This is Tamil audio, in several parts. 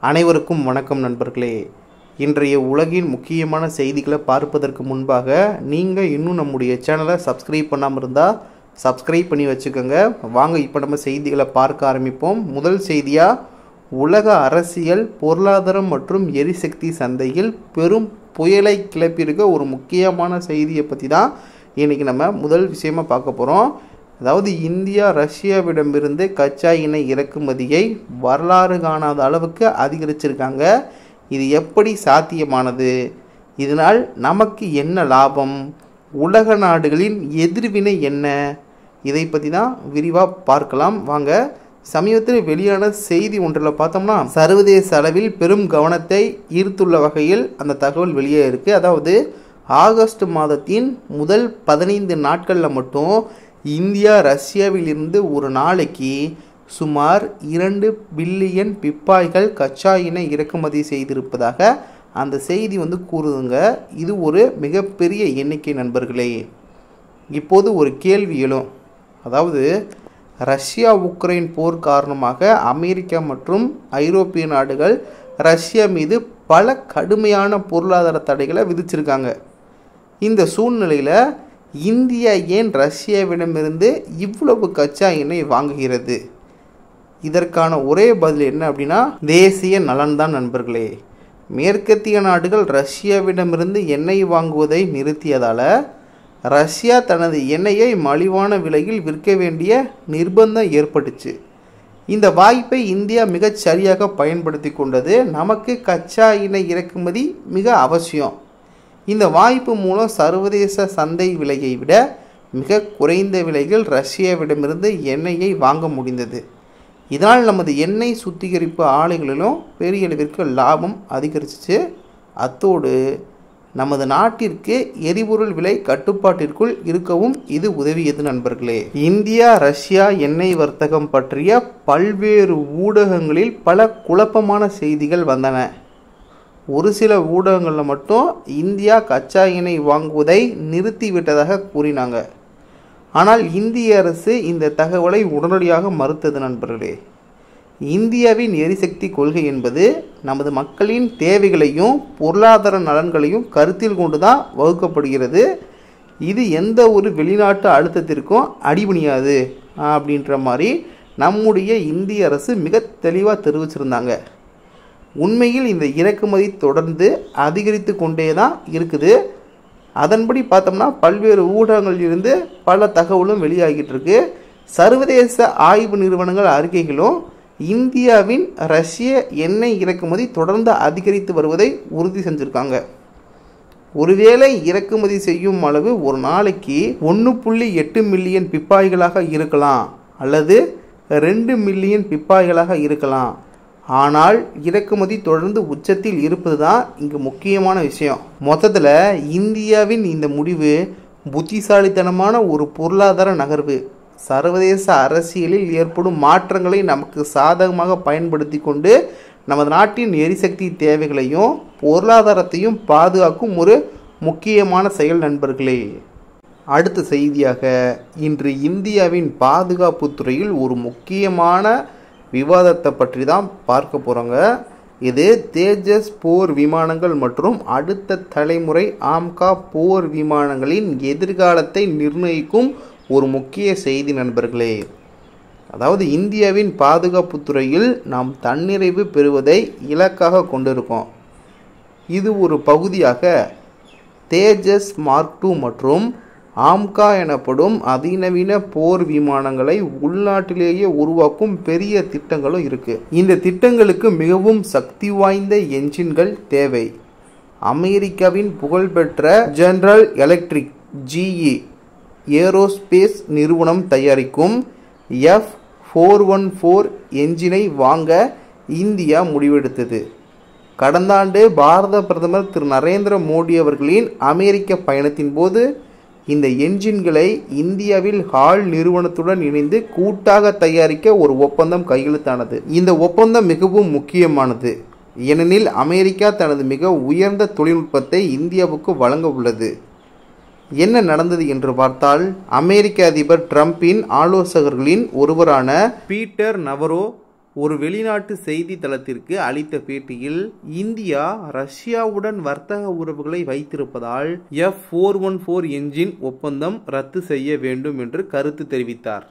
அனைவருக்கும் வணக்கம் நண்பர்களே. இன்றைய உலகின் முக்கியமான செய்திகளை பார்ப்பதற்கு முன்பாக நீங்கள் இன்னும் நம்முடைய சேனலை சப்ஸ்கிரைப் பண்ணாமல் இருந்தால் சப்ஸ்கிரைப் பண்ணி வச்சுக்கோங்க. வாங்க இப்போ நம்ம செய்திகளை பார்க்க ஆரம்பிப்போம். முதல் செய்தியாக, உலக அரசியல், பொருளாதாரம் மற்றும் எரிசக்தி சந்தையில் பெரும் புயலை கிளப்பியிருக்க ஒரு முக்கியமான செய்தியை பற்றி தான் இன்றைக்கி நம்ம முதல் விஷயமாக பார்க்க போகிறோம். அதாவது இந்தியா ரஷ்யாவிடமிருந்து கச்சா எண்ணெய் இறக்குமதியை வரலாறு காணாத அளவுக்கு அதிகரிச்சிருக்காங்க. இது எப்படி சாத்தியமானது? இதனால் நமக்கு என்ன லாபம்? உலக நாடுகளின் எதிர்வினை என்ன? இதை பற்றி தான் விரிவாக பார்க்கலாம். வாங்க. சமீபத்தில் வெளியான செய்தி ஒன்றில் பார்த்தோம்னா, சர்வதேச அளவில் பெரும் கவனத்தை ஈர்த்துள்ள வகையில் அந்த தகவல் வெளியே இருக்குது. அதாவது ஆகஸ்ட் மாதத்தின் முதல் 15 நாட்களில் மட்டும் இந்தியா ரஷ்யாவிலிருந்து ஒரு நாளைக்கு சுமார் 2 பில்லியன் பிப்பாய்கள் கச்சா எண்ணெய் இறக்குமதி செய்திருப்பதாக அந்த செய்தி கூறுதுங்க. இது ஒரு மிகப்பெரிய எண்ணிக்கை நண்பர்களே. இப்போது ஒரு கேள்வி எழும். அதாவது ரஷ்யா உக்ரைன் போர் காரணமாக அமெரிக்கா மற்றும் ஐரோப்பிய நாடுகள் ரஷ்யா மீது பல கடுமையான பொருளாதார தடைகளை விதிச்சிருக்காங்க. இந்த சூழ்நிலையில் இந்தியா ஏன் ரஷ்யாவிடமிருந்து இவ்வளவு கச்சா எண்ணெய் வாங்குகிறது? இதற்கான ஒரே பதில் என்ன அப்படின்னா, தேசிய நலன்தான் நண்பர்களே. மேற்கத்திய நாடுகள் ரஷ்யாவிடமிருந்து எண்ணெய் வாங்குவதை நிறுத்தியதால் ரஷ்யா தனது எண்ணெயை மலிவான விலையில் விற்க வேண்டிய நிர்பந்தம் ஏற்பட்டுச்சு. இந்த வாய்ப்பை இந்தியா மிகச் சரியாக பயன்படுத்தி கொண்டது. நமக்கு கச்சா எண்ணெய் இறக்குமதி மிக அவசியம். இந்த வாய்ப்பு மூலம் சர்வதேச சந்தை விலையை விட மிக குறைந்த விலையில் ரஷ்யாவிடமிருந்து எண்ணெயை வாங்க முடிந்தது. இதனால் நமது எண்ணெய் சுத்திகரிப்பு ஆலைகளிலும் பெரிய அளவிற்கு லாபம் அதிகரிச்சிச்சு. அத்தோடு நமது நாட்டிற்கு எரிபொருள் விலை கட்டுப்பாட்டிற்குள் இருக்கவும் இது உதவியது நண்பர்களே. இந்தியா ரஷ்யா எண்ணெய் வர்த்தகம் பற்றிய பல்வேறு ஊடகங்களில் பல குழப்பமான செய்திகள் வந்தன. ஒரு சில ஊடகங்களில் மட்டும் இந்தியா கச்சா எண்ணெய் வாங்குவதை நிறுத்திவிட்டதாக கூறினாங்க. ஆனால் இந்திய அரசு இந்த தகவலை உடனடியாக மறுத்தது நண்பர்களே. இந்தியாவின் எரிசக்தி கொள்கை என்பது நமது மக்களின் தேவைகளையும் பொருளாதார நலன்களையும் கருத்தில் கொண்டு தான் வகுக்கப்படுகிறது. இது எந்த ஒரு வெளிநாட்டு அழுத்தத்திற்கும் அடிபணியாது அப்படின்ற மாதிரி நம்முடைய இந்திய அரசு மிக தெளிவாக தெரிவிச்சிருந்தாங்க. உண்மையில் இந்த இறக்குமதி தொடர்ந்து அதிகரித்து கொண்டே தான் இருக்குது. அதன்படி பார்த்தோம்னா பல்வேறு ஊடகங்களிலிருந்து பல தகவலும் வெளியாகிட்டு இருக்கு. சர்வதேச ஆய்வு நிறுவனங்கள் அறிக்கைகளும் இந்தியாவின் ரஷ்ய எண்ணெய் இறக்குமதி தொடர்ந்து அதிகரித்து வருவதை உறுதி செஞ்சுருக்காங்க. ஒருவேளை இறக்குமதி செய்யும் அளவு ஒரு நாளைக்கு 1.8 மில்லியன் பிப்பாய்களாக இருக்கலாம், அல்லது 2 மில்லியன் பிப்பாய்களாக இருக்கலாம். ஆனால் இறக்குமதி தொடர்ந்து உச்சத்தில் இருப்பது தான் இங்கு முக்கியமான விஷயம். மொத்தத்தில் இந்தியாவின் இந்த முடிவு புத்திசாலித்தனமான ஒரு பொருளாதார நகர்வு. சர்வதேச அரசியலில் ஏற்படும் மாற்றங்களை நமக்கு சாதகமாக பயன்படுத்தி கொண்டு நமது நாட்டின் எரிசக்தி தேவைகளையும் பொருளாதாரத்தையும் பாதுகாக்கும் ஒரு முக்கியமான செயல் நண்பர்களே. அடுத்த செய்தியாக, இன்று இந்தியாவின் பாதுகாப்பு துறையில் ஒரு முக்கியமான விவாதத்தை பற்றி தான் பார்க்க போகிறோங்க. இது தேஜஸ் போர் விமானங்கள் மற்றும் அடுத்த தலைமுறை ஆம்கா போர் விமானங்களின் எதிர்காலத்தை நிர்ணயிக்கும் ஒரு முக்கிய செய்தி நண்பர்களே. அதாவது இந்தியாவின் பாதுகாப்பு துறையில் நாம் தன்னிறைவு பெறுவதை இலக்காக கொண்டிருக்கோம். இது ஒரு பகுதியாக தேஜஸ் மார்க் 2 மற்றும் ஆம்கா எனப்படும் அதிநவீன போர் விமானங்களை உள்நாட்டிலேயே உருவாக்கும் பெரிய திட்டங்களும் இருக்குது. இந்த திட்டங்களுக்கு மிகவும் சக்தி வாய்ந்த என்ஜின்கள் தேவை. அமெரிக்காவின் புகழ்பெற்ற ஜெனரல் எலக்ட்ரிக் GE ஏரோஸ்பேஸ் நிறுவனம் தயாரிக்கும் F414 என்ஜினை வாங்க இந்தியா முடிவெடுத்தது. கடந்த ஆண்டு பாரத பிரதமர் திரு நரேந்திர மோடி அவர்களின் அமெரிக்க பயணத்தின் போது இந்த என்ஜின்களை இந்தியாவில் ஹால் நிறுவனத்துடன் இணைந்து கூட்டாக தயாரிக்க ஒரு ஒப்பந்தம் கையெழுத்தானது. இந்த ஒப்பந்தம் மிகவும் முக்கியமானது. ஏனெனில் அமெரிக்கா தனது மிக உயர்ந்த தொழில்நுட்பத்தை இந்தியாவுக்கு வழங்க உள்ளது. என்ன நடந்தது என்று பார்த்தால், அமெரிக்க அதிபர் டிரம்பின் ஆலோசகர்களின் ஒருவரான பீட்டர் நவரோ ஒரு வெளிநாட்டு செய்தி தளத்திற்கு அளித்த பேட்டியில் இந்தியா ரஷ்யாவுடன் வர்த்தக உறவுகளை வைத்திருப்பதால் F414 என்ஜின் ஒப்பந்தம் ரத்து செய்ய வேண்டும் என்று கருத்து தெரிவித்தார்.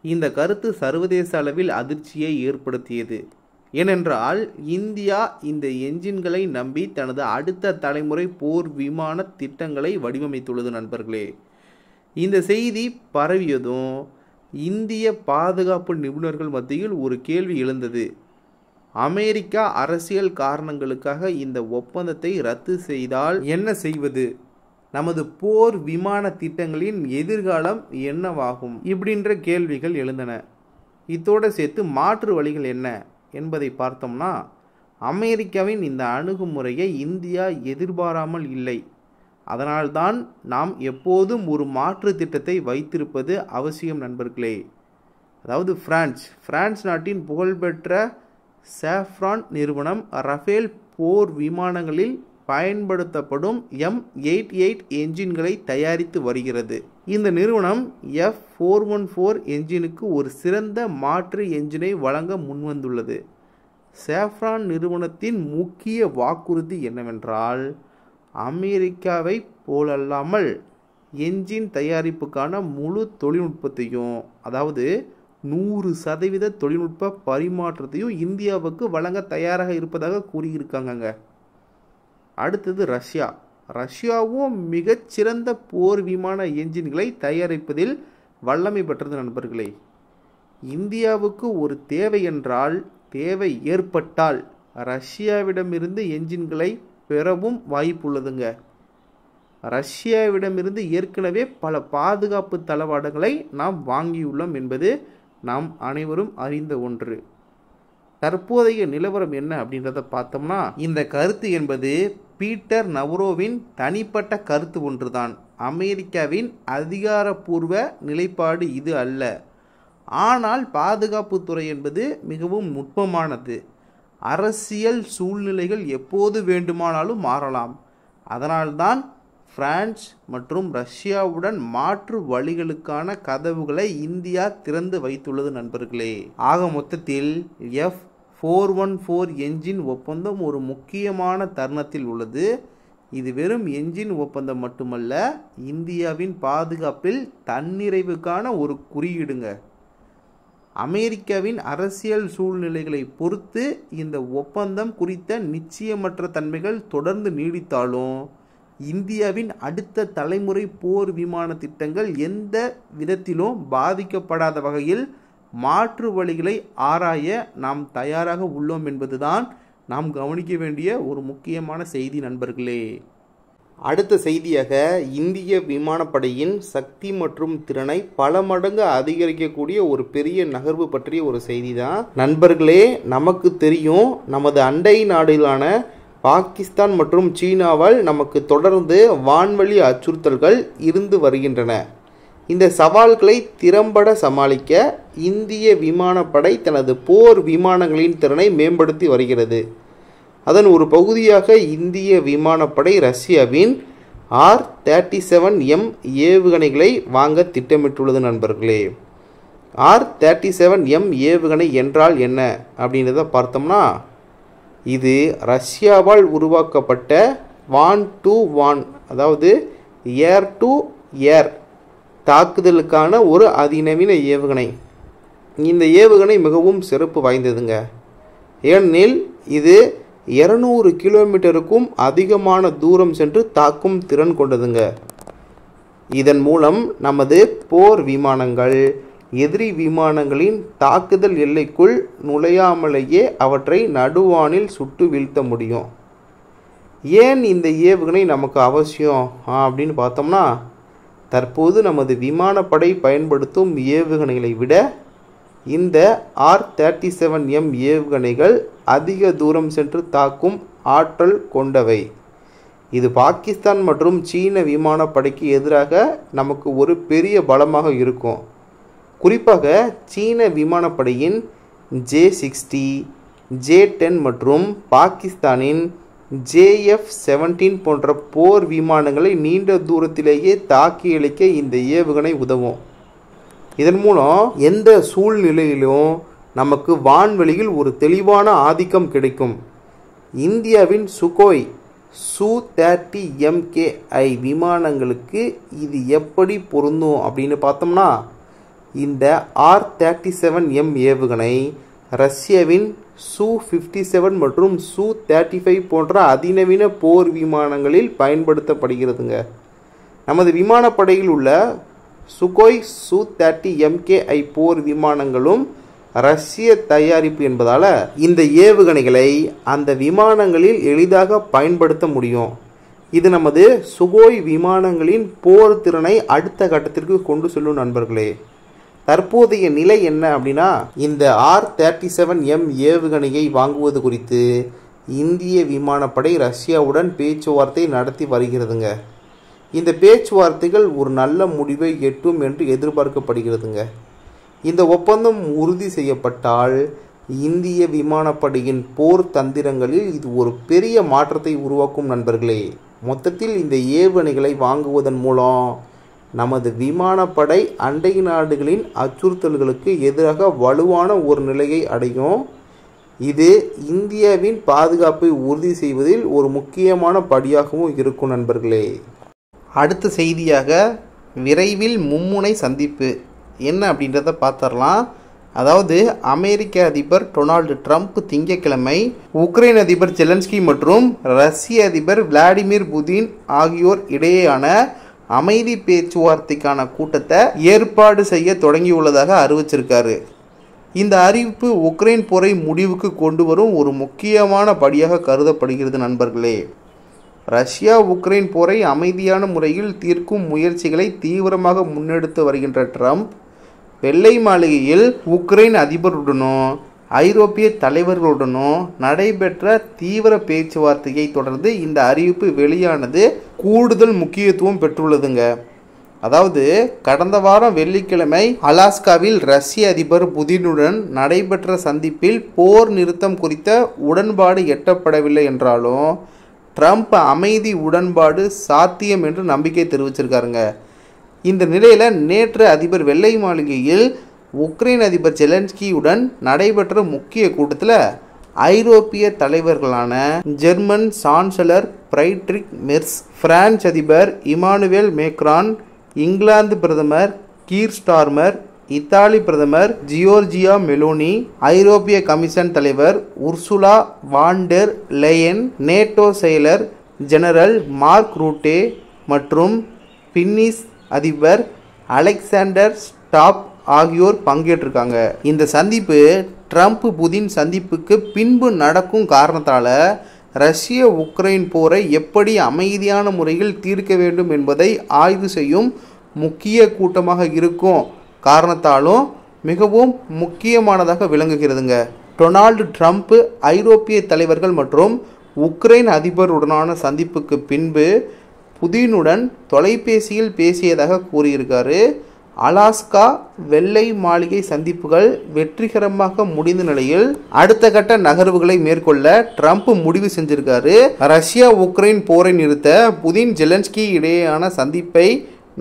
இந்த கருத்து சர்வதேச அளவில் அதிர்ச்சியை ஏற்படுத்தியது. ஏனென்றால் இந்தியா இந்த என்ஜின்களை நம்பி தனது அடுத்த தலைமுறை போர் விமான திட்டங்களை வடிவமைத்துள்ளது. நண்பர்களே, இந்த செய்தி பரவியதும் இந்திய பாதுகாப்பு நிபுணர்கள் மத்தியில் ஒரு கேள்வி எழுந்தது. அமெரிக்கா அரசியல் காரணங்களுக்காக இந்த ஒப்பந்தத்தை ரத்து செய்தால் என்ன செய்வது? நமது போர் விமான திட்டங்களின் எதிர்காலம் என்னவாகும்? இப்படின்ற கேள்விகள் எழுந்தன. இத்தோடு சேர்த்து மாற்று வழிகள் என்ன என்பதை பார்த்தோம்னா, அமெரிக்காவின் இந்த அணுகுமுறையை இந்தியா எதிர்பாராமல் இல்லை. அதனால்தான் நாம் எப்போதும் ஒரு மாற்று திட்டத்தை வைத்திருப்பது அவசியம். நண்பர்களே, அதாவது பிரான்ஸ் நாட்டின் புகழ்பெற்ற சாஃப்ரான் நிறுவனம் ரஃபேல் போர் விமானங்களில் பயன்படுத்தப்படும் M88 என்ஜின்களை தயாரித்து வருகிறது. இந்த நிறுவனம் F414 என்ஜினுக்கு ஒரு சிறந்த மாற்று என்ஜினை வழங்க முன்வந்துள்ளது. சாஃப்ரான் நிறுவனத்தின் முக்கிய வாக்குறுதி என்னவென்றால், அமெரிக்காவை போலல்லாமல் என்ஜின் தயாரிப்புக்கான முழு தொழில்நுட்பத்தையும், அதாவது 100% தொழில்நுட்ப பரிமாற்றத்தையும் இந்தியாவுக்கு வழங்க தயாராக இருப்பதாக கூறியிருக்காங்க. அடுத்தது ரஷ்யாவும் மிகச்சிறந்த போர் விமான என்ஜின்களை தயாரிப்பதில் வல்லமை பெற்றது. நண்பர்களே, இந்தியாவுக்கு ஒரு தேவை ஏற்பட்டால் ரஷ்யாவிடமிருந்து என்ஜின்களை பெறவும் வாய்ப்புள்ளதுங்க. ரஷ்யாவிடமிருந்து ஏற்கனவே பல பாதுகாப்பு தளவாடங்களை நாம் வாங்கியுள்ளோம் என்பது நாம் அனைவரும் அறிந்த ஒன்று. தற்போதைய நிலவரம் என்ன அப்படின்றத பார்த்தோம்னா, இந்த கருத்து என்பது பீட்டர் நவரோவின் தனிப்பட்ட கருத்து ஒன்றுதான். அமெரிக்காவின் அதிகாரப்பூர்வ நிலைப்பாடு இது அல்ல. ஆனால் பாதுகாப்புத்துறை என்பது மிகவும் நுட்பமானது. அரசியல் சூழ்நிலைகள் எப்போது வேண்டுமானாலும் மாறலாம். அதனால்தான் பிரான்ஸ் மற்றும் ரஷ்யாவுடன் மாற்று வழிகளுக்கான கதவுகளை இந்தியா திறந்து வைத்துள்ளது. நண்பர்களே, ஆக மொத்தத்தில் F414 என்ஜின் ஒப்பந்தம் ஒரு முக்கியமான தருணத்தில் உள்ளது. இது வெறும் என்ஜின் ஒப்பந்தம் மட்டுமல்ல, இந்தியாவின் பாதுகாப்பில் தன்னிறைவுக்கான ஒரு குறியீடுங்க. அமெரிக்காவின் அரசியல் சூழ்நிலைகளை பொறுத்து இந்த ஒப்பந்தம் குறித்த நிச்சயமற்ற தன்மைகள் தொடர்ந்து நீடித்தாலும், இந்தியாவின் அடுத்த தலைமுறை போர் விமான திட்டங்கள் எந்த விதத்திலும் பாதிக்கப்படாத வகையில் மாற்று வழிகளை ஆராய நாம் தயாராக உள்ளோம் என்பதுதான் நாம் கவனிக்க வேண்டிய ஒரு முக்கியமான செய்தி. நண்பர்களே, அடுத்த செய்தியாக இந்திய விமானப்படையின் சக்தி மற்றும் திறனை பல மடங்கு அதிகரிக்கக்கூடிய ஒரு பெரிய நகர்வு பற்றிய ஒரு செய்தி தான். நண்பர்களே, நமக்கு தெரியும், நமது அண்டை நாடுகளான பாகிஸ்தான் மற்றும் சீனாவால் நமக்கு தொடர்ந்து வான்வழி அச்சுறுத்தல்கள் இருந்து வருகின்றன. இந்த சவால்களை திறம்பட சமாளிக்க இந்திய விமானப்படை தனது போர் விமானங்களின் திறனை மேம்படுத்தி வருகிறது. அதன் ஒரு பகுதியாக இந்திய விமானப்படை ரஷ்யாவின் R-37M ஏவுகணைகளை வாங்க திட்டமிட்டுள்ளது. நண்பர்களே, R-37M ஏவுகணை என்றால் என்ன அப்படின்றத பார்த்தோம்னா, இது ரஷ்யாவால் உருவாக்கப்பட்ட வான் டு வான், அதாவது ஏர் டு ஏர் தாக்குதலுக்கான ஒரு அதிநவீன ஏவுகணை. இந்த ஏவுகணை மிகவும் சிறப்பு வாய்ந்ததுங்க. ஏனெனில் இது 200 கிலோமீட்டருக்கும் அதிகமான தூரம் சென்று தாக்கும் திறன் கொண்டதுங்க. இதன் மூலம் நமது போர் விமானங்கள் எதிரி விமானங்களின் தாக்குதல் எல்லைக்குள் நுழையாமலேயே அவற்றை நடுவானில் சுட்டு வீழ்த்த முடியும். ஏன் இந்த ஏவுகணை நமக்கு அவசியம் அப்படின்னு பார்த்தோம்னா, தற்போது நமது விமானப்படை பயன்படுத்தும் ஏவுகணைகளை விட இந்த R-37M ஏவுகணைகள் அதிக தூரம் சென்று தாக்கும் ஆற்றல் கொண்டவை. இது பாகிஸ்தான் மற்றும் சீன விமானப்படைக்கு எதிராக நமக்கு ஒரு பெரிய பலமாக இருக்கும். குறிப்பாக சீன விமானப்படையின் J-60, J-10 மற்றும் பாகிஸ்தானின் JF-17 போன்ற போர் விமானங்களை நீண்ட தூரத்திலேயே தாக்கி அழிக்க இந்த ஏவுகணை உதவும். இதன் மூலம் எந்த சூழ்நிலையிலும் நமக்கு வான்வெளியில் ஒரு தெளிவான ஆதிக்கம் கிடைக்கும். இந்தியாவின் சுகோய் Su-30 MKI விமானங்களுக்கு இது எப்படி பொருந்தும் அப்படின்னு பார்த்தோம்னா, இந்த R-37M ஏவுகணை ரஷ்யாவின் Su-57 மற்றும் Su-35 போன்ற அதிநவீன போர் விமானங்களில் பயன்படுத்தப்படுகிறதுங்க. நமது விமானப்படையில் உள்ள சுகோய் Su-30 MKI போர் விமானங்களும் ரஷ்ய தயாரிப்பு என்பதால் இந்த ஏவுகணைகளை அந்த விமானங்களில் எளிதாக பயன்படுத்த முடியும். இது நமது சுகோய் விமானங்களின் போர் திறனை அடுத்த கட்டத்திற்கு கொண்டு செல்லும் நண்பர்களே. தற்போதைய நிலை என்ன அப்படின்னா, இந்த R-37M ஏவுகணையை வாங்குவது குறித்து இந்திய விமானப்படை ரஷ்யாவுடன் பேச்சுவார்த்தை நடத்தி வருகிறதுங்க. இந்த பேச்சுவார்த்தைகள் ஒரு நல்ல முடிவை எட்டும் என்று எதிர்பார்க்கப்படுகிறதுங்க. இந்த ஒப்பந்தம் உறுதி செய்யப்பட்டால் இந்திய விமானப்படையின் போர் தந்திரங்களில் இது ஒரு பெரிய மாற்றத்தை உருவாக்கும் நண்பர்களே. மொத்தத்தில் இந்த ஏவுகணைகளை வாங்குவதன் மூலம் நமது விமானப்படை அண்டை நாடுகளின் அச்சுறுத்தல்களுக்கு எதிராக வலுவான ஒரு நிலையை அடையும். இது இந்தியாவின் பாதுகாப்பை உறுதி செய்வதில் ஒரு முக்கியமான படியாகவும் இருக்கும் நண்பர்களே. அடுத்த செய்தியாக விரைவில் மும்முனை சந்திப்பு என்ன அப்படின்றத பார்த்துடலாம். அதாவது அமெரிக்க அதிபர் டொனால்டு ட்ரம்ப் திங்கட்கிழமை உக்ரைன் அதிபர் ஜெலன்ஸ்கி மற்றும் ரஷ்ய அதிபர் விளாடிமிர் புதின் ஆகியோர் இடையேயான அமைதி பேச்சுவார்த்தைக்கான கூட்டத்தை ஏற்பாடு செய்ய தொடங்கியுள்ளதாக அறிவிச்சிருக்காரு. இந்த அறிவிப்பு உக்ரைன் போரை முடிவுக்கு கொண்டு வரும் ஒரு முக்கியமான படியாக கருதப்படுகிறது நண்பர்களே. ரஷ்யா உக்ரைன் போரை அமைதியான முறையில் தீர்க்கும் முயற்சிகளை தீவிரமாக முன்னெடுத்து வருகின்ற ட்ரம்ப் வெள்ளை மாளிகையில் உக்ரைன் அதிபருடனும் ஐரோப்பிய தலைவர்களுடனும் நடைபெற்ற தீவிர பேச்சுவார்த்தையை தொடர்ந்து இந்த அறிவிப்பு வெளியானது கூடுதல் முக்கியத்துவம் பெற்றுள்ளதுங்க. அதாவது கடந்த வாரம் வெள்ளிக்கிழமை அலாஸ்காவில் ரஷ்ய அதிபர் புதினுடன் நடைபெற்ற சந்திப்பில் போர் நிறுத்தம் குறித்த உடன்பாடு எட்டப்படவில்லை என்றாலும் ட்ரம்ப் அமைதி உடன்பாடு சாத்தியம் என்று நம்பிக்கை தெரிவிச்சிருக்காருங்க. இந்த நிலையில் நேற்று அதிபர் வெள்ளை மாளிகையில் உக்ரைன் அதிபர் ஜெலன்ஸ்கியுடன் நடைபெற்ற முக்கிய கூட்டத்தில் ஐரோப்பிய தலைவர்களான ஜெர்மன் சான்சலர் ஃப்ரைட்ரிக் மெர்ஸ், பிரான்ஸ் அதிபர் இமானுவேல் மேக்ரான், இங்கிலாந்து பிரதமர் கீர் ஸ்டார்மர், இத்தாலி பிரதமர் ஜியோர்ஜியா மெலோனி, ஐரோப்பிய கமிஷன் தலைவர் உர்சுலா வாண்டெர் லேயன், நேட்டோ செயலர் ஜெனரல் மார்க் ரூட்டே மற்றும் பின்னிஸ் அதிபர் அலெக்சாண்டர் ஸ்டாப் ஆகியோர் பங்கேற்றிருக்காங்க. இந்த சந்திப்பு ட்ரம்ப் புதின் சந்திப்புக்கு பின்பு நடக்கும் காரணத்தால் ரஷ்ய உக்ரைன் போரை எப்படி அமைதியான முறையில் தீர்க்க வேண்டும் என்பதை ஆய்வு செய்யும் முக்கிய கூட்டமாக இருக்கும் காரணத்தாலும் மிகவும் முக்கியமானதாக விளங்குகிறதுங்க. டொனால்டு ட்ரம்ப் ஐரோப்பிய தலைவர்கள் மற்றும் உக்ரைன் அதிபருடனான சந்திப்புக்கு பின்பு புதினுடன் தொலைபேசியில் பேசியதாக கூறியிருக்காரு. அலாஸ்கா வெள்ளை மாளிகை சந்திப்புகள் வெற்றிகரமாக முடிந்த நிலையில் அடுத்த கட்ட நகர்வுகளை மேற்கொள்ள ட்ரம்ப் முடிவு செஞ்சிருக்காரு. ரஷ்யா உக்ரைன் போரை நிறுத்த புதின் ஜெலன்ஸ்கி இடையேயான சந்திப்பை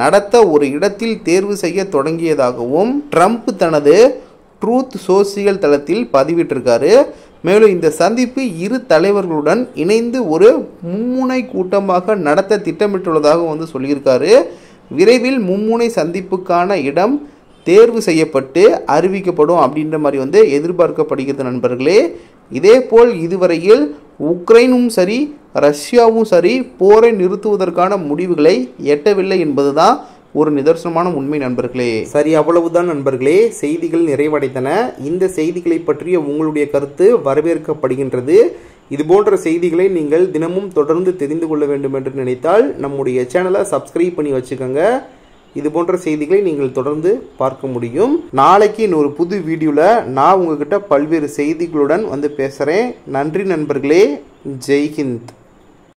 நடத்த ஒரு இடத்தில் தேர்வு செய்ய தொடங்கியதாகவும் ட்ரம்ப் தனது ட்ரூத் சோசியல் தளத்தில் பதிவிட்டிருக்காரு. மேலும் இந்த சந்திப்பு இரு தலைவர்களுடன் இணைந்து ஒரு மும்முனை கூட்டமாக நடத்த திட்டமிட்டுள்ளதாக சொல்லியிருக்காரு. விரைவில் மும்முனை சந்திப்புக்கான இடம் தேர்வு செய்யப்பட்டு அறிவிக்கப்படும் அப்படின்ற மாதிரி எதிர்பார்க்கப்படுகிறது நண்பர்களே. இதேபோல் இதுவரையில் உக்ரைனும் சரி ரஷ்யாவும் சரி போரை நிறுத்துவதற்கான முடிவுகளை எட்டவில்லை என்பதுதான் ஒரு நிதர்சனமான உண்மை நண்பர்களே. சரி, அவ்வளவுதான் நண்பர்களே, செய்திகள் நிறைவடைந்தன. இந்த செய்திகளை பற்றிய உங்களுடைய கருத்து வரவேற்கப்படுகின்றது. இதுபோன்ற செய்திகளை நீங்கள் தினமும் தொடர்ந்து தெரிந்து கொள்ள வேண்டும் என்று நினைத்தால் நம்முடைய சேனலை சப்ஸ்கிரைப் பண்ணி வச்சுக்கோங்க. இது போன்ற செய்திகளை நீங்கள் தொடர்ந்து பார்க்க முடியும். நாளைக்கு இன்னொரு புது வீடியோவில் நான் உங்ககிட்ட பல்வேறு செய்திகளுடன் பேசுகிறேன். நன்றி நண்பர்களே. ஜெய் ஹிந்த்.